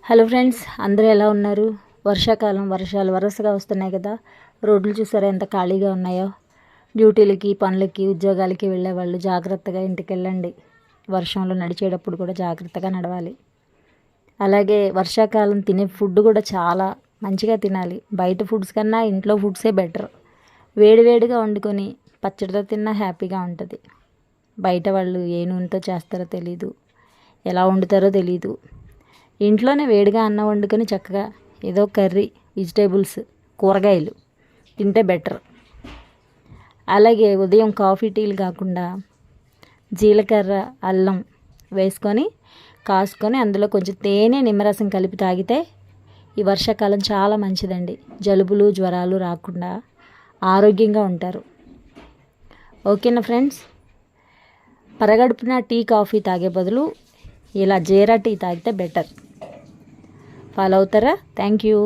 Hello friends, అందరూ ఎలా ఉన్నారు? వర్షాకాలం, వర్షాలు వరుసగా వస్తున్నాయి కదా. రోడ్లు చూసారా ఎంత ఖాళీగా ఉన్నాయో. డ్యూటీలకి, పనులకి, ఉద్యోగాలకి వెళ్ళే వాళ్ళు జాగ్రత్తగా ఇంటికి వెళ్ళండి. వర్షంలో నడిచేటప్పుడు కూడా జాగ్రత్తగా నడవాలి. అలాగే వర్షాకాలం తినే ఫుడ్ కూడా చాలా మంచిగా తినాలి. బయట ఫుడ్స్ కన్నా ఇంట్లో ఫుడ్సే బెటర్. వేడివేడిగా వండుకొని పచ్చడితో తిన్నా హ్యాపీగా ఉంటుంది. బయట వాళ్ళు ఏ నూనెతో చేస్తారో తెలీదు, ఎలా వండుతారో తెలీదు. ఇంట్లోనే వేడిగా అన్నం వండుకొని చక్కగా ఏదో కర్రీ, వెజిటేబుల్స్, కూరగాయలు తింటే బెటర్. అలాగే ఉదయం కాఫీ టీలు కాకుండా జీలకర్ర, అల్లం వేసుకొని కాసుకొని అందులో కొంచెం తేనె, నిమ్మరసం కలిపి తాగితే ఈ వర్షాకాలం చాలా మంచిదండి. జలుబులు, జ్వరాలు రాకుండా ఆరోగ్యంగా ఉంటారు. ఓకేనా ఫ్రెండ్స్? పరగడుపున టీ, కాఫీ తాగే బదులు ఇలా జీరా టీ తాగితే బెటర్. ఫాలో అవుతారా? Thank you.